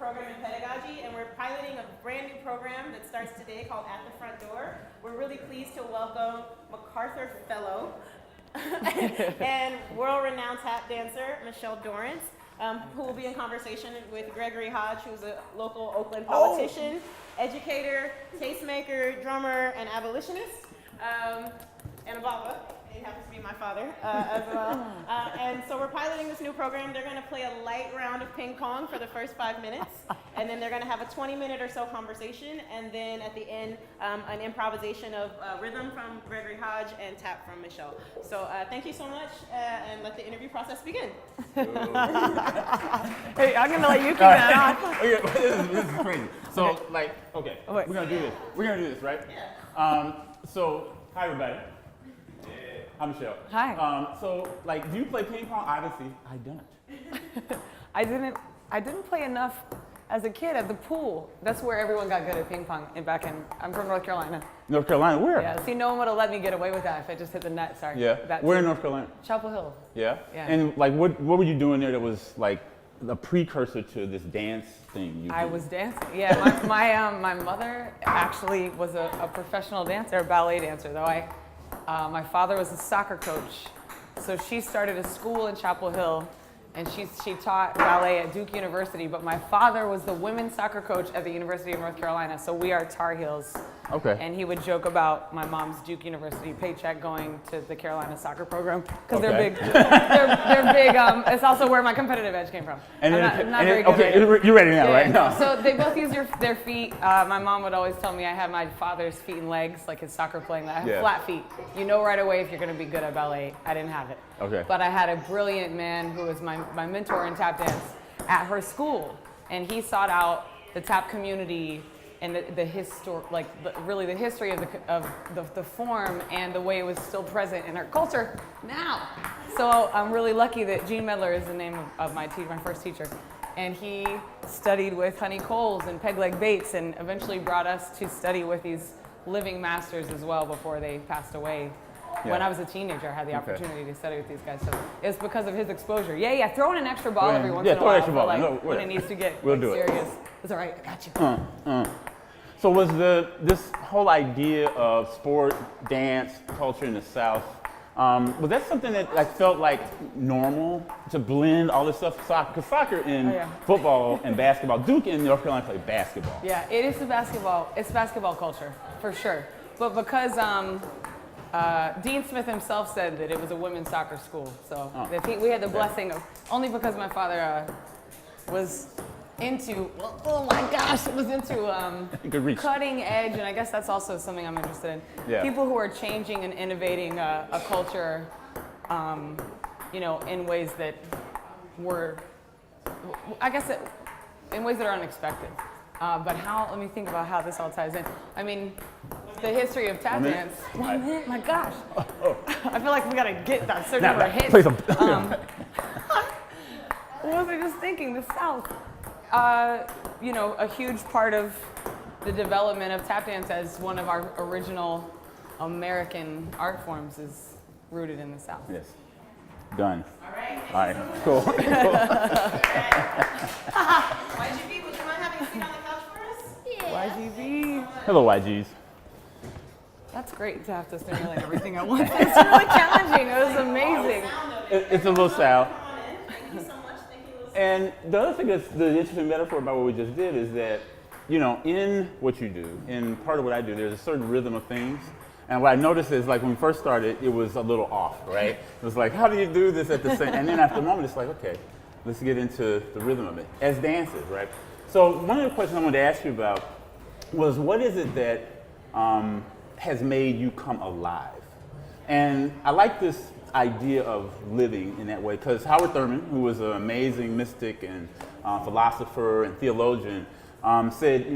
program in pedagogy, and we're piloting a brand new program that starts today called At the Front Door. We're really pleased to welcome MacArthur Fellow and world-renowned tap dancer Michelle Dorrance, who will be in conversation with Gregory Hodge, who's a local Oakland politician, educator, tastemaker, drummer, and abolitionist, and a Baba. He happens to be my father as well. And so we're piloting this new program. They're going to play a light round of ping pong for the first 5 minutes, and then they're going to have a 20-minute or so conversation, and then at the end, an improvisation of rhythm from Gregory Hodge and tap from Michelle. So thank you so much, and let the interview process begin. Hey, I'm going to let you keep that on. This is crazy. So, okay, we're going to do this. We're going to do this, right? Yeah. So, hi, everybody. Hi, Michelle. Hi. So, do you play ping pong? Obviously, I don't. I didn't play enough as a kid at the pool. That's where everyone got good at ping pong. I'm from North Carolina. North Carolina, where? Yeah, see, no one would have let me get away with that if I just hit the net, sorry. Yeah, where in too. North Carolina? Chapel Hill. Yeah? Yeah. And, what were you doing there that was, a precursor to this dance thing you I did? was dancing. Yeah, my mother actually was a professional dancer, a ballet dancer, though my father was a soccer coach. So she started a school in Chapel Hill, and she taught ballet at Duke University, but my father was the women's soccer coach at the University of North Carolina, so we are Tar Heels. Okay. And he would joke about my mom's Duke University paycheck going to the Carolina soccer program, because Okay. they're big. They're big. It's also where my competitive edge came from. And I'm not very good okay, at it. you're ready now, Yeah, right? yeah. No. So they both use their feet. My mom would always tell me I have my father's feet and legs, like his soccer playing. I have Yeah. flat feet. You know right away if you're going to be good at ballet. I didn't have it. Okay. But I had a brilliant man who was my mentor in tap dance at her school, and he sought out the tap community and the history of the form and the way it was still present in our culture now. So I'm really lucky that Gene Medler is the name of my first teacher. And he studied with Honey Coles and Peg Leg Bates, and eventually brought us to study with these living masters as well before they passed away. Yeah. When I was a teenager, I had the opportunity to study with these guys. So it was because of his exposure. Yeah, throw in an extra ball every once in a throw while. an extra ball. For, No, when it needs to get we'll do it. serious. It's all right, I got you. So was this whole idea of sport, dance, culture in the South, was that something that felt like normal to blend all this stuff? Because soccer and football and basketball, Duke and North Carolina play basketball. Yeah, it is it's basketball culture, for sure. But because Dean Smith himself said that it was a women's soccer school, so we had the blessing of, only because my father was into, cutting edge, and I guess that's also something I'm interested in. Yeah. People who are changing and innovating a culture, in ways that were, in ways that are unexpected. But let me think about how this all ties in. I mean, the history of tap dance. 1 minute, my gosh. I feel like we gotta get that certain number of hits. What was I just thinking? The South. A huge part of the development of tap dance as one of our original American art forms is rooted in the South. Yes. Done. All right. All right. Cool. YGB, would you mind having a seat on the couch for us? YGB. Hello, YGs. That's great to have to stimulate everything at once. It's really challenging. It was amazing. It's a little sound. Come on in. Thank you so much. And the other thing that's the interesting metaphor about what we just did is that, in what you do, in part of what I do, there's a certain rhythm of things. And what I noticed is, when we first started, it was a little off, right? It was like, how do you do this at the same? And then after a moment, it's like, okay, let's get into the rhythm of it as dancers, right? So one of the questions I wanted to ask you about was, what is it that has made you come alive? And I like this idea of living in that way, because Howard Thurman, who was an amazing mystic and philosopher and theologian, said,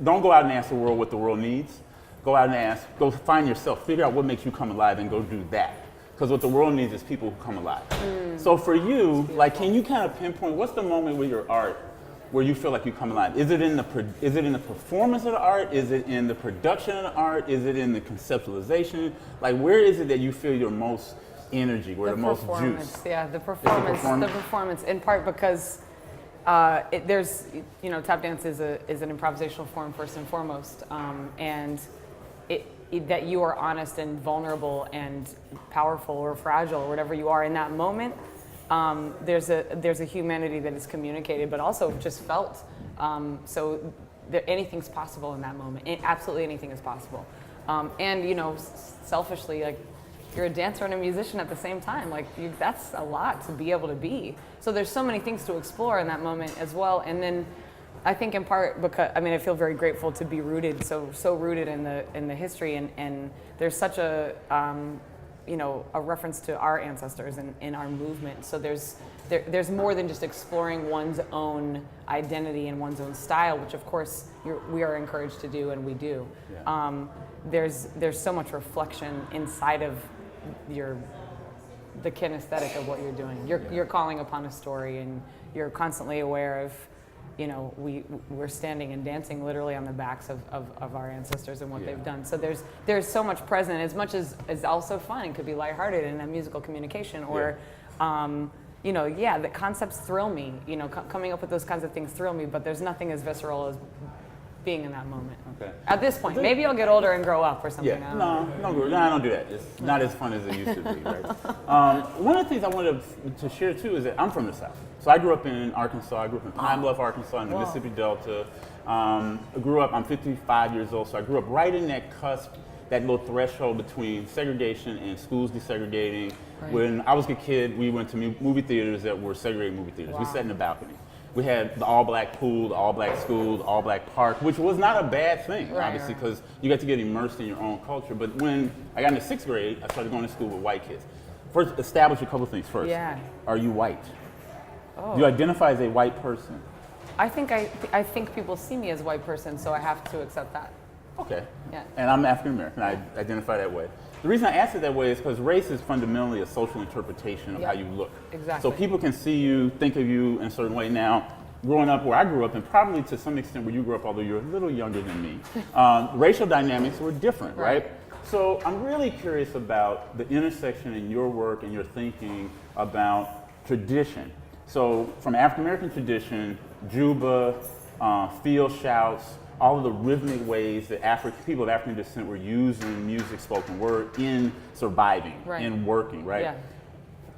don't go out and ask the world what the world needs. Go out and go find yourself, figure out what makes you come alive and go do that. Because what the world needs is people who come alive. So for you, can you kind of pinpoint what's the moment with your art where you feel like you come alive? Is it in the performance of the art? Is it in the production of the art? Is it in the conceptualization? Where is it that you feel your most energy, where the most juice? Yeah, the performance, in part because There's, tap dance is an improvisational form first and foremost, and that you are honest and vulnerable and powerful or fragile or whatever you are in that moment. There's a humanity that is communicated, but also just felt. So anything's possible in that moment. Absolutely anything is possible. And selfishly, like, you're a dancer and a musician at the same time. Like, that's a lot to be able to be. So there's so many things to explore in that moment as well. And then I think in part because, I feel very grateful to be rooted, so rooted in the history, and there's such a reference to our ancestors and in our movement. So there's more than just exploring one's own identity and one's own style, which of course we are encouraged to do, and we do. Yeah. There's so much reflection inside of the kinesthetic of what you're doing. You're calling upon a story, and you're constantly aware of, we're standing and dancing literally on the backs of our ancestors and what they've done. So there's so much present, as much as also fun. It could be lighthearted in a musical communication, or the concepts thrill me. Coming up with those kinds of things thrill me, but there's nothing as visceral as being in that moment. Okay. At this point, maybe I'll get older and grow up or something. Yeah. No, I don't do that. It's not as fun as it used to be, right? One of the things I wanted to share too is that I'm from the South. So I grew up in Arkansas. I grew up in Pine Bluff, Arkansas, in the Mississippi Delta. I'm 55 years old, so I grew up right in that cusp, that little threshold between segregation and schools desegregating. Right. When I was a kid, we went to movie theaters that were segregated movie theaters. Wow. We sat in the balcony. We had the all-black pool, the all-black school, the all-black park, which was not a bad thing, obviously, because you got to get immersed in your own culture. But when I got into 6th grade, I started going to school with white kids. First, establish a couple things first. Yeah. Are you white? Oh. Do you identify as a white person? I think people see me as a white person, so I have to accept that. Okay. Yeah. And I'm African American. I identify that way. The reason I ask it that way is because race is fundamentally a social interpretation of how you look. Exactly. So people can see you, think of you in a certain way. Now, growing up where I grew up, and probably to some extent where you grew up, although you're a little younger than me, racial dynamics were different, right? So I'm really curious about the intersection in your work and your thinking about tradition. So from African American tradition, juba, field shouts, all of the rhythmic ways that people of African descent were using music, spoken word in surviving, in working, right? Yeah.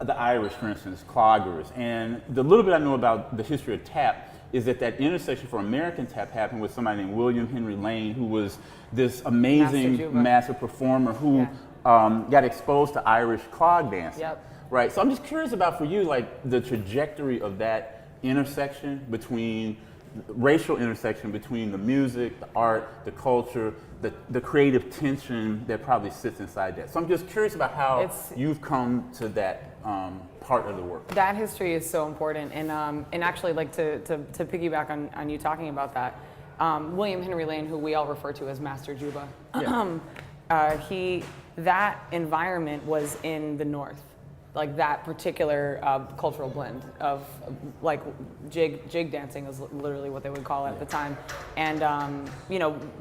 The Irish, for instance, cloggers. And the little bit I know about the history of tap is that intersection for American tap happened with somebody named William Henry Lane, who was this amazing master performer who got exposed to Irish clog dancing. Yep. Right. So I'm just curious about, for you, like, the trajectory of that intersection between racial intersection between the music, the art, the culture, the creative tension that probably sits inside that. So I'm just curious about how you've come to that part of the work. That history is so important, and actually, like, to piggyback on you talking about that, William Henry Lane, who we all refer to as Master Juba, that environment was in the North. Like, that particular cultural blend of, like, jig dancing is literally what they would call it at the time, and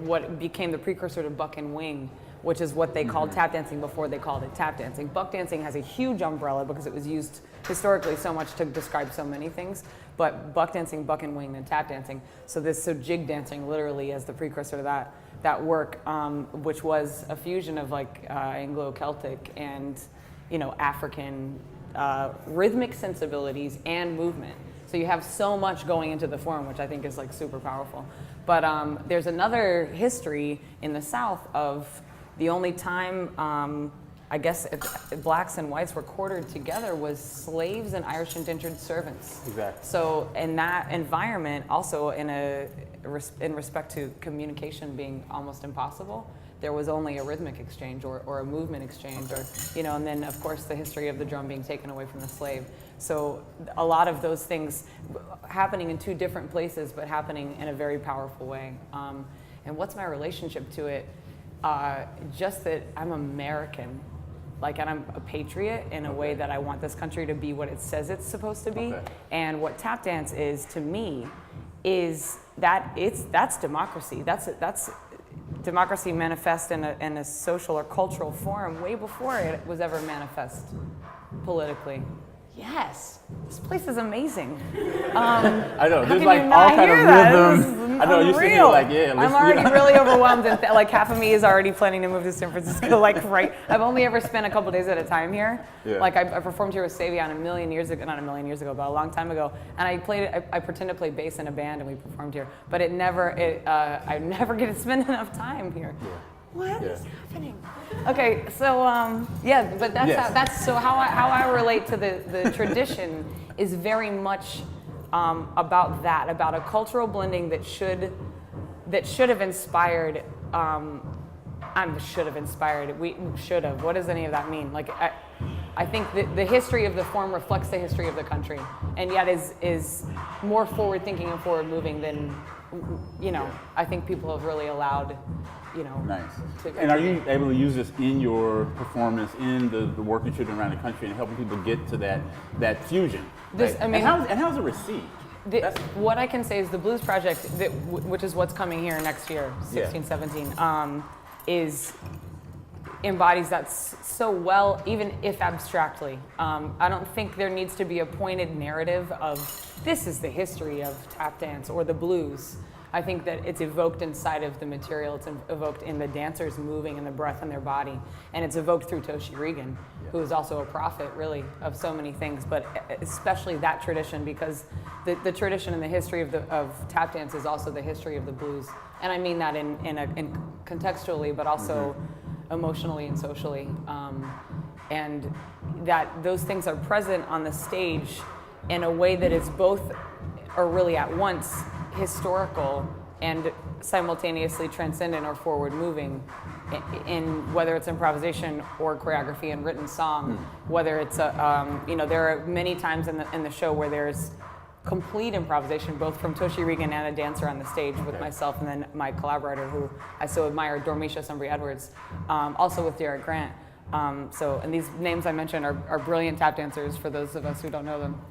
what became the precursor to buck and wing, which is what they called tap dancing before they called it tap dancing. Buck dancing has a huge umbrella because it was used historically so much to describe so many things, but buck dancing, buck and wing, then tap dancing. So jig dancing literally as the precursor to that work, which was a fusion of, like, Anglo-Celtic and African rhythmic sensibilities and movement. So you have so much going into the form, which I think is, like, super powerful. But there's another history in the South of the only time, I guess, blacks and whites were quartered together was slaves and Irish indentured servants. Exactly. So in that environment, also in respect to communication being almost impossible, there was only a rhythmic exchange or a movement exchange, and then of course the history of the drum being taken away from the slave. So a lot of those things happening in two different places, but happening in a very powerful way. And what's my relationship to it? Just that I'm American, and I'm a patriot in a way that I want this country to be what it says it's supposed to be. Okay. And what tap dance is to me is that's democracy. That's democracy manifest in a social or cultural form way before it was ever manifest politically. Yes, this place is amazing. I know, How there's can like you all not kind of hear that? This rhythm. is I know, you're sitting here unreal. like, yeah, I'm already really overwhelmed, and like half of me is already planning to move to San Francisco. Like, right, I've only ever spent a couple days at a time here. Yeah. Like, I performed here with Savion a million years ago, not a million years ago, but a long time ago. And I pretended to play bass in a band, and we performed here. But I never get to spend enough time here. Yeah. What Yeah. is happening? Okay, so yeah, but that's Yes. how I relate to the tradition is very much about that, about a cultural blending that should have inspired. We should have. What does any of that mean? Like, I think that the history of the form reflects the history of the country, and yet is more forward thinking and forward moving than, I think people have really allowed. Nice. to- And are you able to use this in your performance, in the work that you're doing around the country, and helping people get to that fusion? This- right? I mean- and how's it received? What I can say is the Blues Project, which is what's coming here next year, 16, 17, embodies that so well, even if abstractly. I don't think there needs to be a pointed narrative of this is the history of tap dance or the blues. I think that it's evoked inside of the material. It's evoked in the dancers moving and the breath in their body. And it's evoked through Toshi Regan, who is also a prophet, really, of so many things, but especially that tradition, because the tradition and the history of tap dance is also the history of the blues. And I mean that in contextually, but also emotionally and socially. And that those things are present on the stage in a way that is both, or really at once, historical and simultaneously transcendent or forward moving in whether it's improvisation or choreography and written song, whether it's there are many times in the show where there's complete improvisation, both from Toshi Regan and a dancer on the stage with myself and then my collaborator who I so admire, Dormisha Sumbry Edwards, also with Derek Grant. And these names I mentioned are brilliant tap dancers for those of us who don't know them.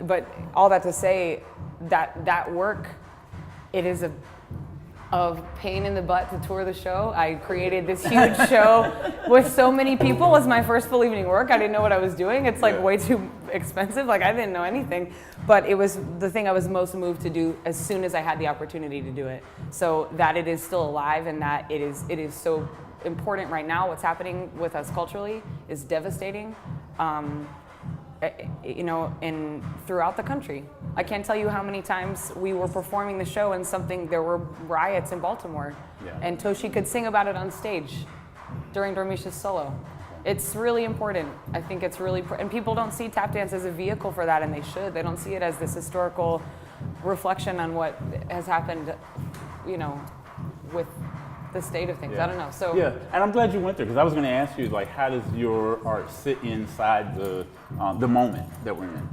But all that to say that work, it is of pain in the butt to tour the show. I created this huge show with so many people. It was my first full evening work. I didn't know what I was doing. It's like way too expensive. Like I didn't know anything, but it was the thing I was most moved to do as soon as I had the opportunity to do it. So that it is still alive and that it is so important right now. What's happening with us culturally is devastating. In throughout the country. I can't tell you how many times we were performing the show and there were riots in Baltimore, and Toshi could sing about it on stage during Dormisha's solo. It's really important. I think it's really, and people don't see tap dance as a vehicle for that, and they should. They don't see it as this historical reflection on what has happened, with the state of things. I don't know. So and I'm glad you went there because I was going to ask you how does your art sit inside the moment that we're in?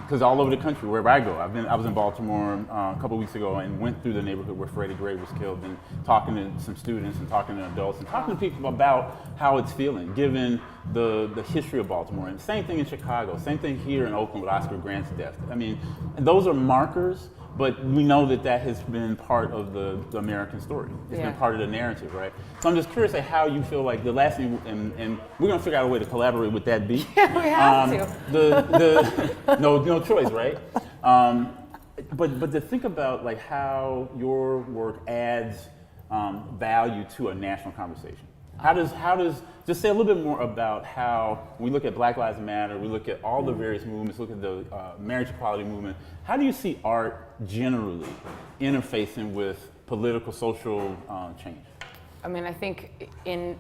Because all over the country, wherever I go, I was in Baltimore a couple weeks ago and went through the neighborhood where Freddie Gray was killed and talking to some students and talking to adults and talking to people about how it's feeling given the history of Baltimore. And same thing in Chicago, same thing here in Oakland with Oscar Grant's death. I mean, those are markers. But we know that has been part of the American story. It's been part of the narrative, right? So I'm just curious how you feel like the last thing, and we're gonna figure out a way to collaborate with that beat. Yeah, we have to. No choice, right? But to think about how your work adds value to a national conversation. How does just say a little bit more about how we look at Black Lives Matter, we look at all the various movements, look at the marriage equality movement. How do you see art generally interfacing with political, social change? I mean, I think in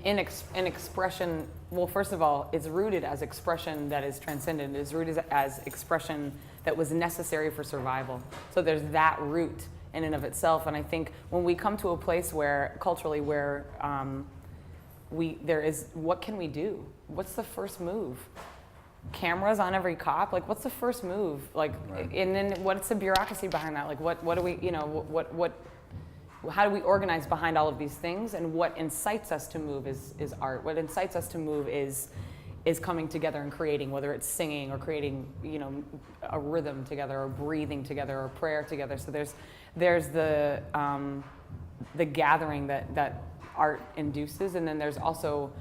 expression, well, first of all, it's rooted as expression that is transcendent. It's rooted as expression that was necessary for survival. So there's that root in and of itself. And I think when we come to a place where, culturally, where what can we do? What's the first move? Cameras on every cop? Like, what's the first move? Like, and then what's the bureaucracy behind that? Like, what do we, how do we organize behind all of these things? And what incites us to move is art. What incites us to move is coming together and creating, whether it's singing or creating, a rhythm together or breathing together or prayer together. So there's the gathering that art induces, and then there's also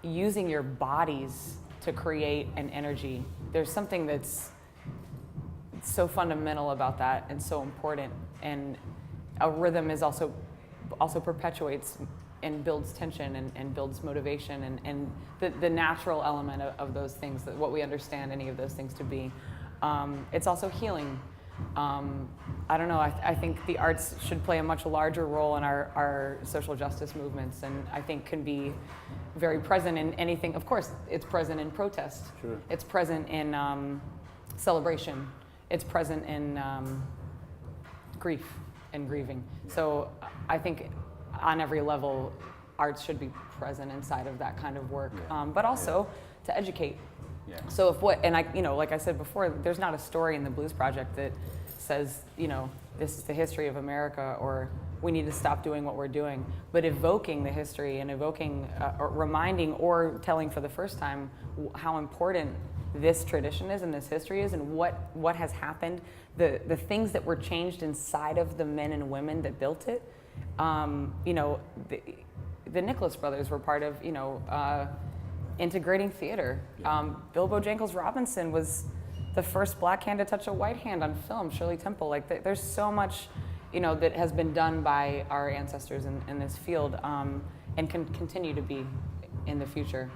using your bodies to create an energy. There's something that's so fundamental about that and so important. And a rhythm is also perpetuates and builds tension and builds motivation and the natural element of those things, that what we understand any of those things to be. It's also healing. I don't know, I think the arts should play a much larger role in our social justice movements, and I think can be very present in anything. Of course, it's present in protest. Sure. It's present in celebration. It's present in grief and grieving. So I think on every level, arts should be present inside of that kind of work, but also to educate. Yeah. So if like I said before, there's not a story in the Blues Project that says, this is the history of America, or we need to stop doing what we're doing. But evoking the history and evoking, or reminding, or telling for the first time how important this tradition is and this history is, and what has happened, the things that were changed inside of the men and women that built it. The Nicholas brothers were part of, integrating theater. Bill Bojangles Robinson was the first black hand to touch a white hand on film, Shirley Temple. Like there's so much, that has been done by our ancestors in this field, and can continue to be in the future.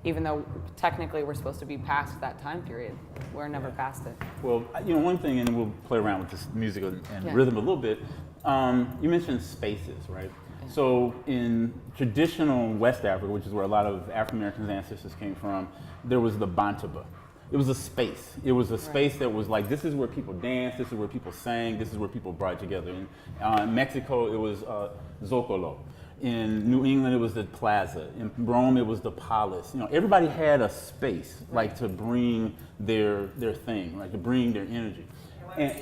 Even though technically we're supposed to be past that time period, we're never past it. Well, one thing, and we'll play around with this music and rhythm a little bit. You mentioned spaces, right? So in traditional West Africa, which is where a lot of African Americans' ancestors came from, there was the Bantaba. It was a space. It was a space that was like, this is where people danced, this is where people sang, this is where people brought together. In Mexico, it was Zocalo. In New England, it was the Plaza. In Rome, it was the Palace. Everybody had a space, like, to bring their thing, like to bring their energy. And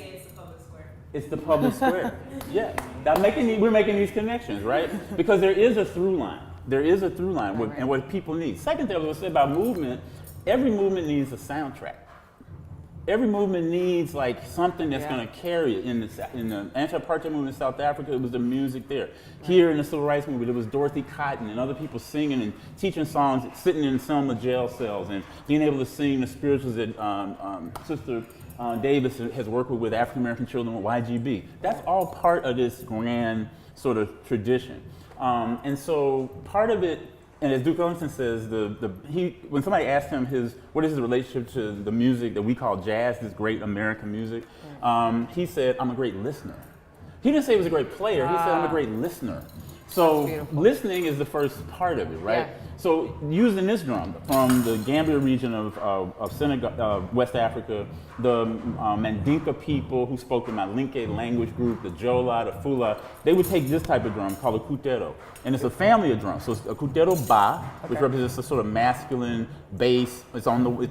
it's the public square. Yeah, we're making these connections, right? Because there is a through line. There is a through line, and what people need. Second thing I was going to say about movement, every movement needs a soundtrack. Every movement needs like something that's going to carry it. In the anti-apartheid movement in South Africa, it was the music there. Here in the civil rights movement, it was Dorothy Cotton and other people singing and teaching songs, sitting in Selma jail cells and being able to sing the spirituals that Sister Davis has worked with African American children with YGB. That's all part of this grand sort of tradition. And so part of it, and as Duke Ellington says, when somebody asked him what is his relationship to the music that we call jazz, this great American music, he said, I'm a great listener. He didn't say he was a great player, he said, I'm a great listener. So listening is the first part of it, right? Yeah. So using this drum from the Gambia region of Senegal, West Africa, the Mandinka people who spoke the Malinke language group, the Jola, the Fula, they would take this type of drum called a kutero. And it's a family of drums. So it's a kutero ba, which represents a sort of masculine bass. It's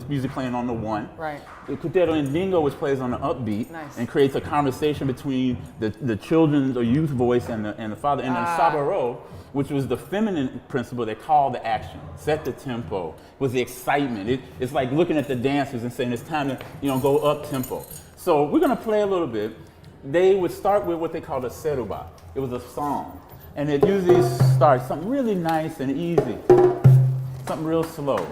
music playing on the one. Right. The kutero indingo, which plays on the upbeat and creates a conversation between the children's or youth voice and the father. And then sabaro, which was the feminine principle that called the action, set the tempo, was the excitement. It's like looking at the dancers and saying it's time to go up tempo. So we're gonna play a little bit. They would start with what they called a seruba. It was a song. And it usually starts something really nice and easy, something real slow.